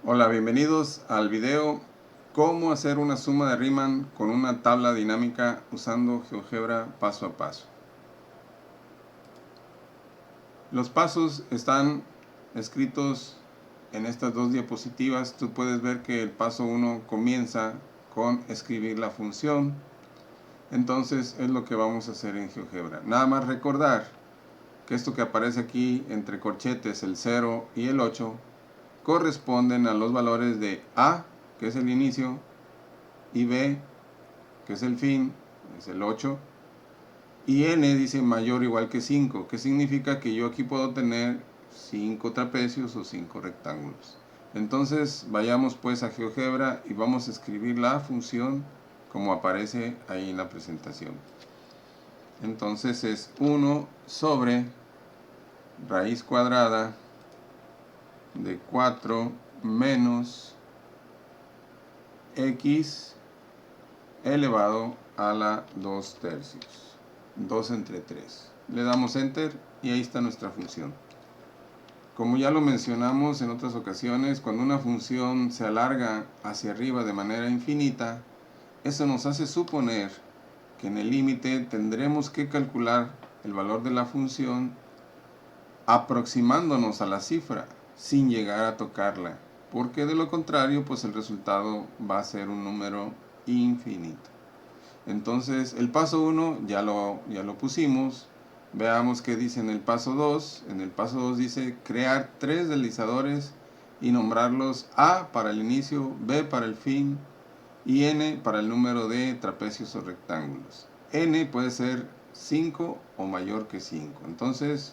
Hola, bienvenidos al video cómo hacer una suma de Riemann con una tabla dinámica usando GeoGebra paso a paso. Los pasos están escritos en estas dos diapositivas. Tú puedes ver que el paso 1 comienza con escribir la función. Entonces es lo que vamos a hacer en GeoGebra. Nada más recordar que esto que aparece aquí entre corchetes, el 0 y el 8, corresponden a los valores de A, que es el inicio, y B, que es el fin, es el 8, y N dice mayor o igual que 5, que significa que yo aquí puedo tener 5 trapecios o 5 rectángulos. Entonces vayamos pues a GeoGebra y vamos a escribir la función como aparece ahí en la presentación. Entonces es 1 sobre raíz cuadrada de 4 menos x elevado a la 2 tercios, 2 entre 3. Le damos enter y ahí está nuestra función. Como ya lo mencionamos en otras ocasiones, cuando una función se alarga hacia arriba de manera infinita, eso nos hace suponer que en el límite tendremos que calcular el valor de la función aproximándonos a la cifra sin llegar a tocarla, porque de lo contrario pues el resultado va a ser un número infinito. Entonces el paso 1 ya lo pusimos. Veamos qué dice en el paso 2. En el paso 2 dice crear 3 deslizadores y nombrarlos A para el inicio, B para el fin y N para el número de trapecios o rectángulos. N puede ser 5 o mayor que 5. Entonces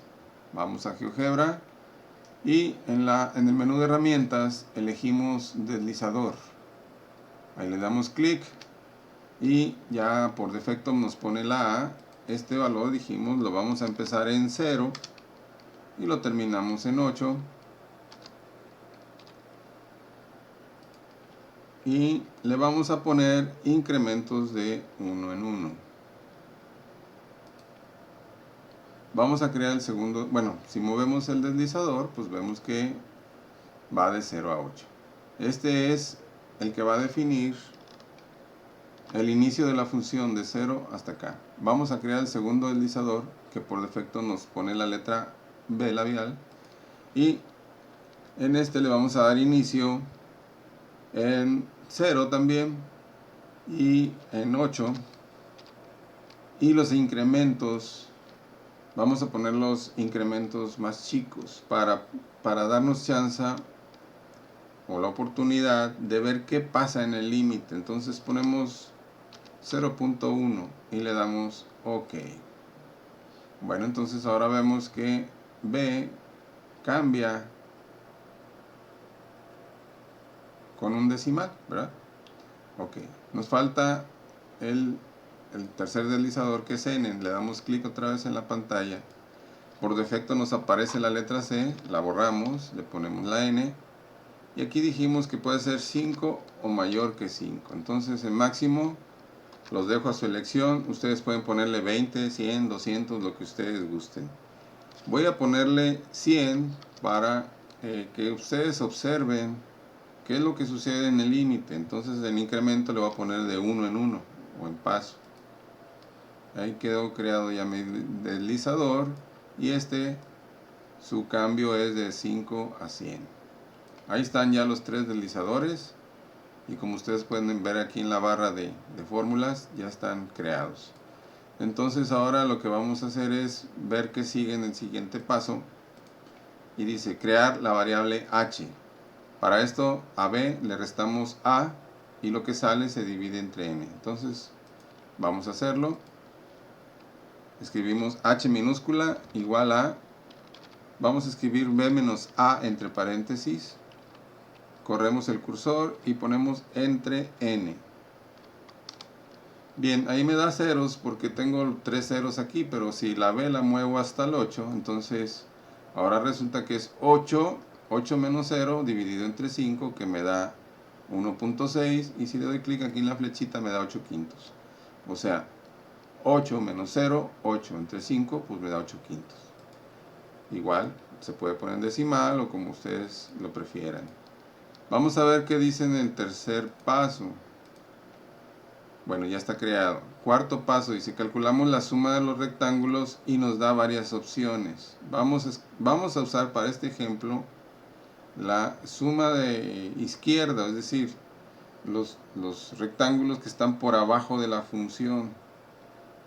vamos a GeoGebra y en el menú de herramientas elegimos deslizador. Ahí le damos clic y ya por defecto nos pone la A. Este valor dijimos lo vamos a empezar en 0 y lo terminamos en 8. Y le vamos a poner incrementos de 1 en 1. Vamos a crear el segundo. Bueno, si movemos el deslizador, pues vemos que va de 0 a 8. Este es el que va a definir el inicio de la función de 0 hasta acá. Vamos a crear el segundo deslizador, que por defecto nos pone la letra B labial. Y en este le vamos a dar inicio en 0 también y en 8. Y los incrementos, vamos a poner los incrementos más chicos para darnos chance o la oportunidad de ver qué pasa en el límite. Entonces ponemos 0.1 y le damos OK. Bueno, entonces ahora vemos que B cambia con un decimal, ¿verdad? OK. Nos falta el tercer deslizador, que es N. Le damos clic otra vez en la pantalla. Por defecto nos aparece la letra C, la borramos, le ponemos la N. Y aquí dijimos que puede ser 5 o mayor que 5. Entonces el máximo los dejo a su elección. Ustedes pueden ponerle 20, 100, 200, lo que ustedes gusten. Voy a ponerle 100 para que ustedes observen qué es lo que sucede en el límite. Entonces el incremento le voy a poner de 1 en 1 o en paso. Ahí quedó creado ya mi deslizador y su cambio es de 5 a 100. Ahí están ya los 3 deslizadores. Y como ustedes pueden ver aquí en la barra de fórmulas, ya están creados. Entonces ahora lo que vamos a hacer es ver qué sigue en el siguiente paso. Y dice crear la variable h. Para esto a b le restamos a y lo que sale se divide entre n. Entonces vamos a hacerlo. Escribimos h minúscula igual a, vamos a escribir b menos a entre paréntesis. Corremos el cursor y ponemos entre n. Bien, ahí me da ceros porque tengo 3 ceros aquí, pero si la b la muevo hasta el 8, entonces ahora resulta que es 8 menos 0 dividido entre 5, que me da 1.6, y si le doy clic aquí en la flechita me da 8 quintos. O sea, 8 menos 0, 8 entre 5, pues me da 8 quintos. Igual, se puede poner en decimal o como ustedes lo prefieran. Vamos a ver qué dice en el tercer paso. Bueno, ya está creado. Cuarto paso dice, calculamos la suma de los rectángulos y nos da varias opciones. Vamos a usar para este ejemplo la suma de izquierda, es decir, los rectángulos que están por abajo de la función.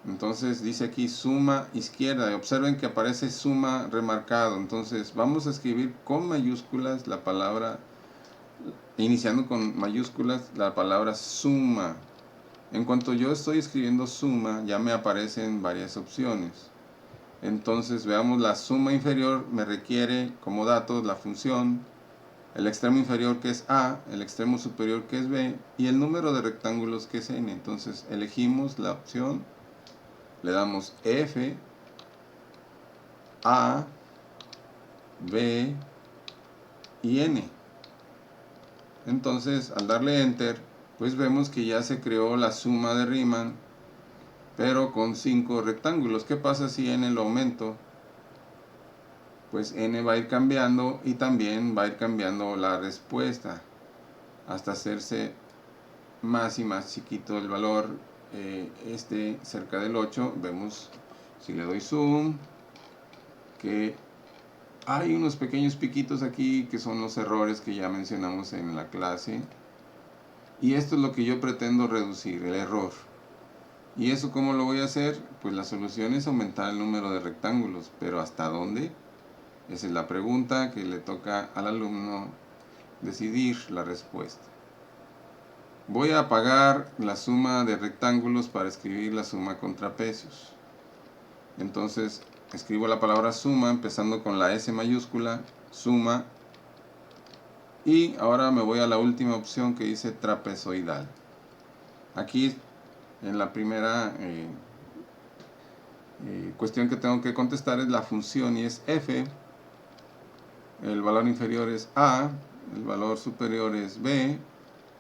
Entonces dice aquí suma izquierda. Observen que aparece suma remarcado. Entonces vamos a escribir con mayúsculas la palabra, iniciando con mayúsculas la palabra suma. En cuanto yo estoy escribiendo suma, ya me aparecen varias opciones. Entonces veamos, la suma inferior me requiere como datos la función, el extremo inferior que es A, el extremo superior que es B y el número de rectángulos que es N. Entonces elegimos la opción, le damos F, A, B y N. Entonces al darle Enter, pues vemos que ya se creó la suma de Riemann, pero con 5 rectángulos. ¿Qué pasa si N lo aumento? Pues N va a ir cambiando y también va a ir cambiando la respuesta hasta hacerse más y más chiquito el valor. Cerca del 8, vemos, si le doy zoom, que hay unos pequeños piquitos aquí que son los errores que ya mencionamos en la clase, y esto es lo que yo pretendo reducir, el error. ¿Y eso cómo lo voy a hacer? Pues la solución es aumentar el número de rectángulos, pero ¿hasta dónde? Esa es la pregunta que le toca al alumno decidir la respuesta. Voy a apagar la suma de rectángulos para escribir la suma con trapecios. Entonces escribo la palabra suma empezando con la S mayúscula, suma, y ahora me voy a la última opción que dice trapezoidal. Aquí en la primera cuestión que tengo que contestar es la función y es f, el valor inferior es a, el valor superior es b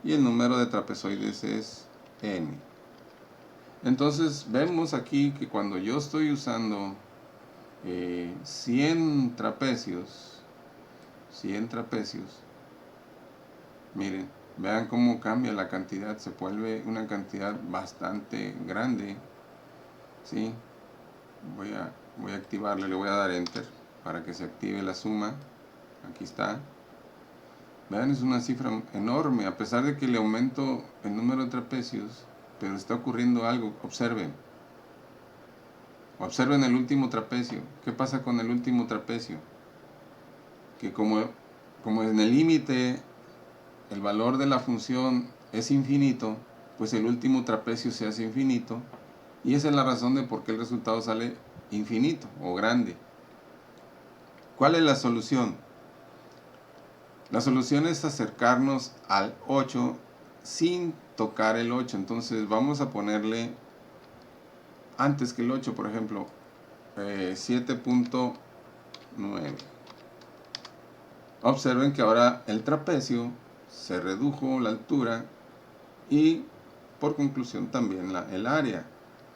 y el número de trapezoides es n. Entonces vemos aquí que cuando yo estoy usando 100 trapecios, miren, vean cómo cambia la cantidad, se vuelve una cantidad bastante grande, ¿sí? Voy a activarle, le voy a dar enter para que se active la suma. Aquí está. Vean, es una cifra enorme, a pesar de que le aumento el número de trapecios, pero está ocurriendo algo. Observen el último trapecio. ¿Qué pasa con el último trapecio? Que como en el límite el valor de la función es infinito, pues el último trapecio se hace infinito, y esa es la razón de por qué el resultado sale infinito o grande. ¿Cuál es la solución? La solución es acercarnos al 8 sin tocar el 8. Entonces vamos a ponerle antes que el 8, por ejemplo, 7.9. Observen que ahora el trapecio se redujo la altura y por conclusión también el área.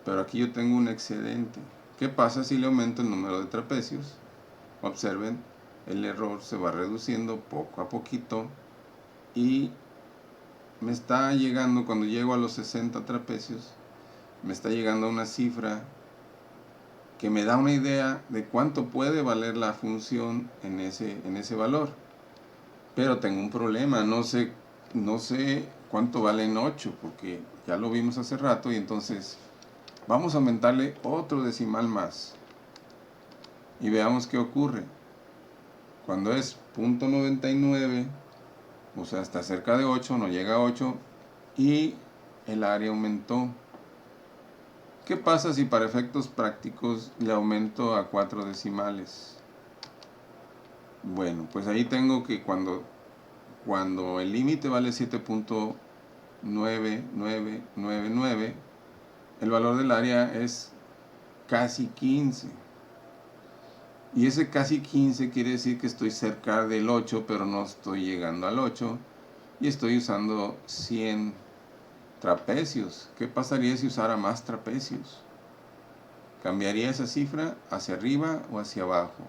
Pero aquí yo tengo un excedente. ¿Qué pasa si le aumento el número de trapecios? Observen, el error se va reduciendo poco a poquito y me está llegando, cuando llego a los 60 trapecios, me está llegando a una cifra que me da una idea de cuánto puede valer la función en ese valor. Pero tengo un problema, no sé cuánto vale en 8, porque ya lo vimos hace rato, y entonces vamos a aumentarle otro decimal más. Y veamos qué ocurre. Cuando es 0.99, o sea, está cerca de 8, no llega a 8, y el área aumentó. ¿Qué pasa si para efectos prácticos le aumento a 4 decimales? Bueno, pues ahí tengo que cuando el límite vale 7.9999, el valor del área es casi 15. Y ese casi 15 quiere decir que estoy cerca del 8, pero no estoy llegando al 8. Y estoy usando 100 trapecios. ¿Qué pasaría si usara más trapecios? ¿Cambiaría esa cifra hacia arriba o hacia abajo?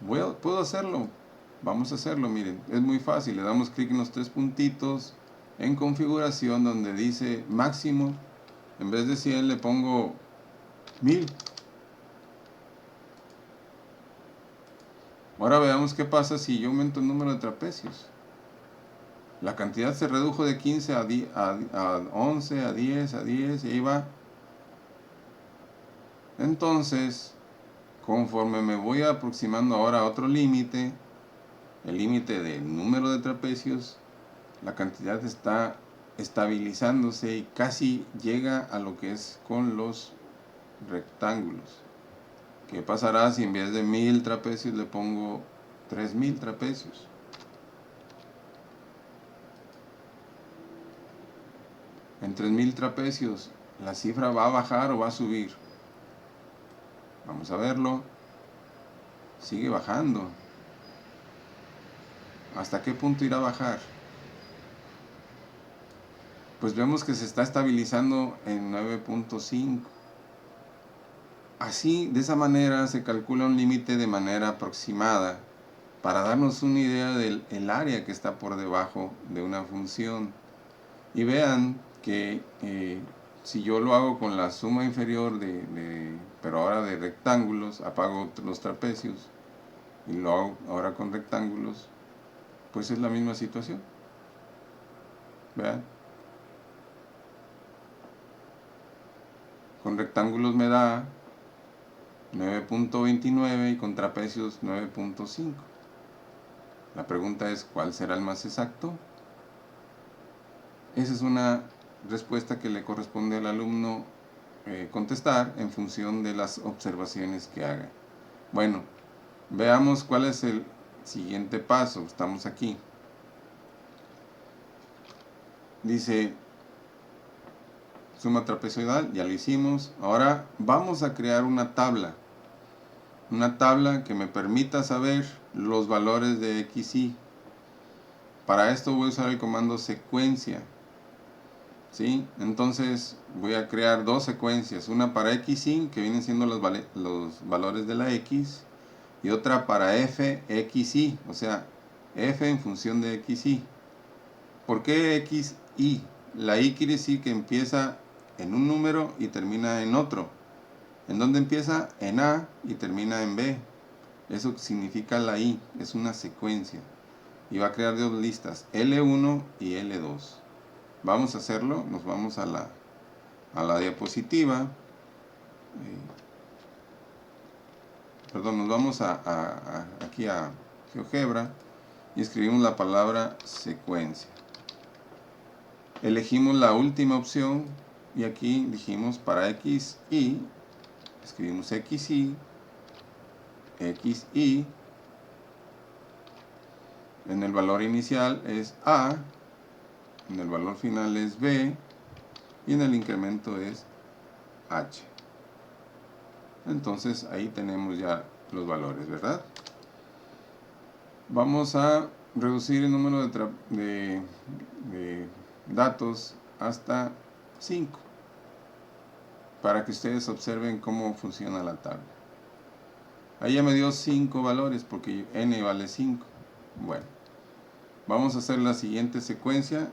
Puedo hacerlo. Vamos a hacerlo, miren, es muy fácil. Le damos clic en los tres puntitos en configuración donde dice máximo. En vez de 100 le pongo 1000. Ahora veamos qué pasa si yo aumento el número de trapecios. La cantidad se redujo de 15 a 11, a 10, a 10 y ahí va. Entonces, conforme me voy aproximando ahora a otro límite, el límite del número de trapecios, la cantidad está estabilizándose y casi llega a lo que es con los rectángulos. ¿Qué pasará si en vez de 1000 trapecios le pongo 3000 trapecios? En 3000 trapecios, ¿la cifra va a bajar o va a subir? Vamos a verlo. Sigue bajando. ¿Hasta qué punto irá a bajar? Pues vemos que se está estabilizando en 9.5. Así, de esa manera, se calcula un límite de manera aproximada para darnos una idea del área que está por debajo de una función. Y vean que si yo lo hago con la suma inferior, pero ahora de rectángulos, apago los trapecios y lo hago ahora con rectángulos, pues es la misma situación. Vean. Con rectángulos me da 9.29 y con trapecios 9.5. La pregunta es, ¿cuál será el más exacto? Esa es una respuesta que le corresponde al alumno contestar en función de las observaciones que haga. Bueno, veamos cuál es el siguiente paso. Estamos aquí. Dice suma trapezoidal, ya lo hicimos. Ahora vamos a crear una tabla. Una tabla que me permita saber los valores de x, y. Para esto voy a usar el comando secuencia. ¿Sí? Entonces voy a crear dos secuencias, una para xin, que vienen siendo los valores de la x, y otra para f, xy, o sea, f en función de xy. ¿Por qué xy? La y quiere decir que empieza en un número y termina en otro. ¿En dónde empieza? En a y termina en b. Eso significa la y, es una secuencia. Y va a crear dos listas, L1 y L2. Vamos a hacerlo, nos vamos a la diapositiva, perdón, nos vamos aquí a GeoGebra y escribimos la palabra secuencia. Elegimos la última opción y aquí dijimos para xy, escribimos xy, xy, en el valor inicial es a, en el valor final es b y en el incremento es h. Entonces ahí tenemos ya los valores, ¿verdad? Vamos a reducir el número de datos hasta 5 para que ustedes observen cómo funciona la tabla. Ahí ya me dio 5 valores porque n vale 5. Bueno, vamos a hacer la siguiente secuencia.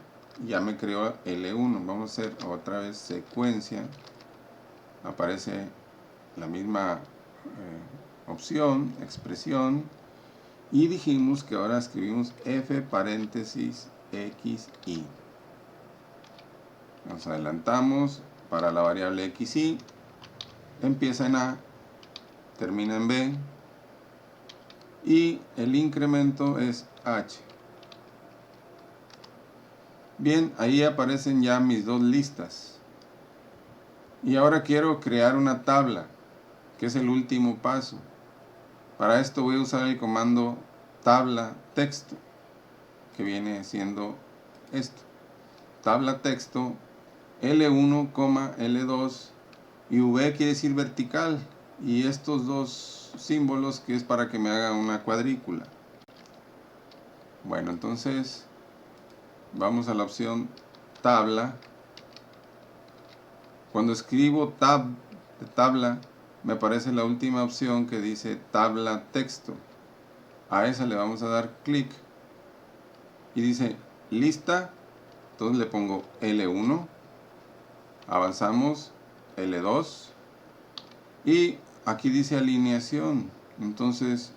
Ya me creó L1. Vamos a hacer otra vez secuencia. Aparece la misma opción, expresión, y dijimos que ahora escribimos f paréntesis xy. Nos adelantamos para la variable xy, empieza en a, termina en b, y el incremento es h. Bien, ahí aparecen ya mis dos listas. Y ahora quiero crear una tabla, que es el último paso. Para esto voy a usar el comando tabla texto, que viene siendo esto. Tabla texto L1, L2 y V quiere decir vertical, y estos dos símbolos que es para que me haga una cuadrícula. Bueno, entonces vamos a la opción tabla. Cuando escribo tabla, me aparece la última opción que dice tabla texto. a esa le vamos a dar clic y dice lista, entonces le pongo L1, avanzamos L2 y aquí dice alineación, entonces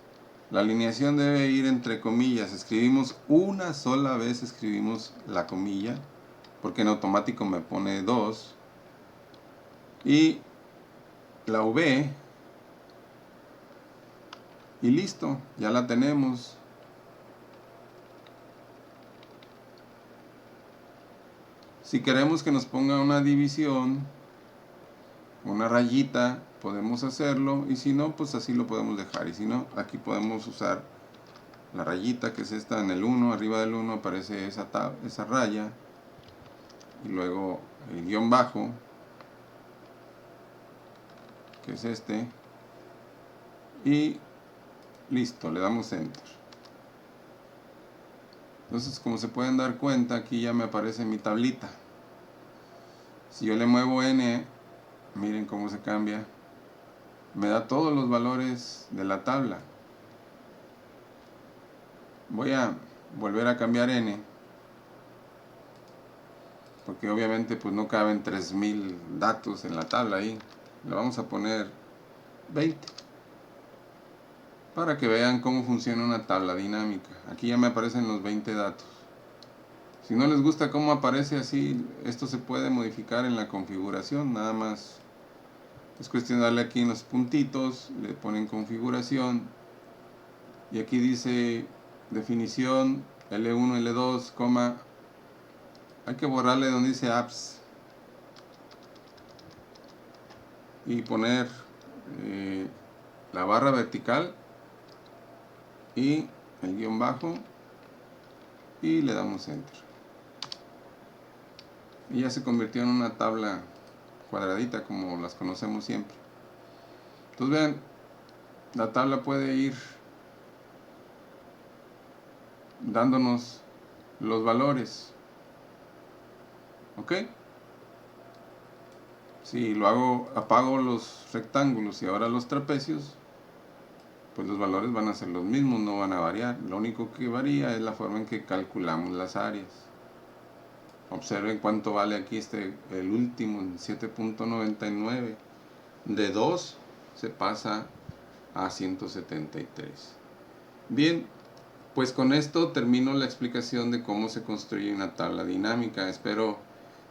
la alineación debe ir entre comillas, escribimos una sola vez, escribimos la comilla, porque en automático me pone 2, y la V, y listo, ya la tenemos. Si queremos que nos ponga una división, una rayita, podemos hacerlo, y si no, pues así lo podemos dejar, y si no, aquí podemos usar la rayita que es esta en el 1, arriba del 1 aparece esa raya, y luego el guión bajo, que es este, y listo, le damos enter. Entonces, como se pueden dar cuenta, aquí ya me aparece mi tablita. Si yo le muevo N, miren cómo se cambia, me da todos los valores de la tabla. Voy a volver a cambiar N, porque obviamente pues no caben 3000 datos en la tabla ahí. Le vamos a poner 20 para que vean cómo funciona una tabla dinámica. Aquí ya me aparecen los 20 datos. Si no les gusta cómo aparece así, esto se puede modificar en la configuración, nada más es cuestión de darle aquí en los puntitos, le ponen configuración y aquí dice definición L1, L2, coma, hay que borrarle donde dice apps y poner la barra vertical y el guión bajo y le damos enter y ya se convirtió en una tabla cuadradita como las conocemos siempre. Entonces vean, la tabla puede ir dándonos los valores, ¿ok? Si lo hago, apago los rectángulos y ahora los trapecios, pues los valores van a ser los mismos, no van a variar. Lo único que varía es la forma en que calculamos las áreas. Observen cuánto vale aquí el último, 7.99. De 2 se pasa a 173. Bien, pues con esto termino la explicación de cómo se construye una tabla dinámica. Espero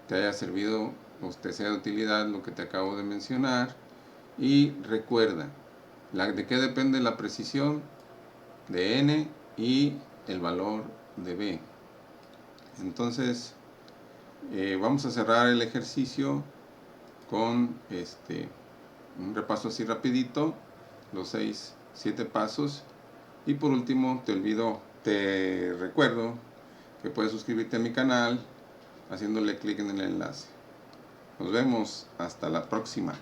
te haya servido o te sea de utilidad lo que te acabo de mencionar. Y recuerda, ¿de qué depende la precisión? De n y el valor de b. Entonces, vamos a cerrar el ejercicio con un repaso así rapidito, los 7 pasos. Y por último, te recuerdo que puedes suscribirte a mi canal haciéndole clic en el enlace. Nos vemos hasta la próxima.